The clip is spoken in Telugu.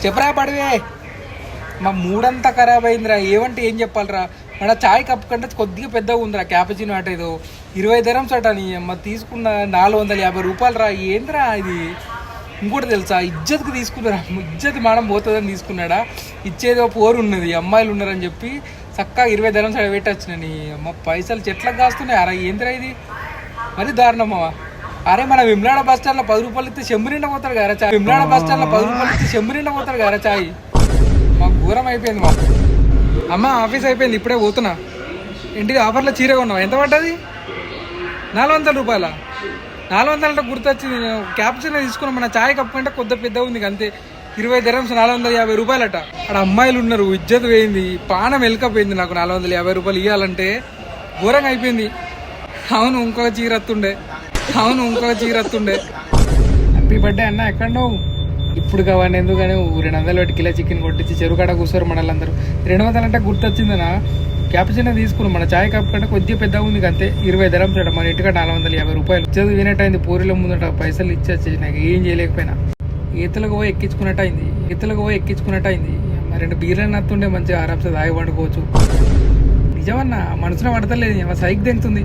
చెప్పరా పడివే. మా మూడంతా ఖరాబ్ అయిందిరా. ఏమంటే ఏం చెప్పాలరా, మన చాయ్ కప్ కంటే కొద్దిగా పెద్దగా ఉందిరా. క్యాపచినో అట ఏదో 20 dirhams అట. నీ అమ్మ తీసుకున్న 450 రూపాయలు రా. ఏంద్రా ఇది? ఇంకోటి తెలుసా, ఇజ్జత్కి తీసుకున్నారా. ఇజ్జత్ మానం పోతుందని తీసుకున్నాడా. ఇచ్చేదో పోరు ఉన్నది, అమ్మాయిలు ఉన్నారని చెప్పి చక్కగా 20 dirhams అక్కడ పెట్టొచ్చిన. నీ అమ్మ పైసలు చెట్లకు కాస్తున్నాయి. అరే ఏంద్రా ఇది, మరి దారుణమ్మా. అరే మన విమ్లాడ బస్ స్టాండ్లో 10 రూపాయలు ఇస్తే చెంబు నిండా పోతాడు కదా చాయ్. విమ్లాడ బస్ స్టాండ్లో 10 రూపాయలు ఇస్తే చెంబు నిండా పోతాడు కదా చాయ్. మాకు ఘోరం అయిపోయింది. మా అమ్మ ఆఫీస్ అయిపోయింది, ఇప్పుడే పోతున్నా. ఇంటికి ఆఫర్లో చీర కొన్నావు, ఎంత పడ్డది? 400 రూపాయల. 400 అంటే గుర్తొచ్చింది. క్యాప్చినో తీసుకున్నాం. మన చాయ్ కప్పు కంటే కొద్ది పెద్దగా ఉంది అంతే. 20 dirhams 450 రూపాయలట. అక్కడ అమ్మాయిలు ఉన్నారు, ఇజ్జత్ పోయింది, పానం ఎలకపోయింది. నాకు 450 రూపాయలు ఇవ్వాలంటే ఘోరంగా అయిపోయింది. అవును ఇంకొక చీర వస్తుండే. హ్యాపీ బర్త్డే అన్న. ఎక్కడ నువ్వు? ఇప్పుడు కావండి ఎందుకని 200 పెట్టి కిలో చికెన్ కొట్టించి చెరువు కాడ కూర్చోరు మనల్లందరూ. 200 అంటే గుర్తొచ్చిందనా, క్యాప్చినో తీసుకున్నాం. మన చాయ్ కప్ కంటే కొద్దిగా పెద్దగా ఉంది అంతే. 20 dirhams అట. మన ఇంటికి 450 రూపాయలు. చదువు వినట్టయింది. పూరిలో ముందట పైసలు ఇచ్చేసి నాకు ఏం చేయలేకపోయినా. ఈతలకు పోయి ఎక్కించుకున్నట్టు అయింది. మరి 2 బీర్లు నత్తుండే మంచిగా ఆరాంసే దాగి పండుకోవచ్చు. నిజమన్నా మనసులో పడతలేదు, సైక్ దెంగుతుంది.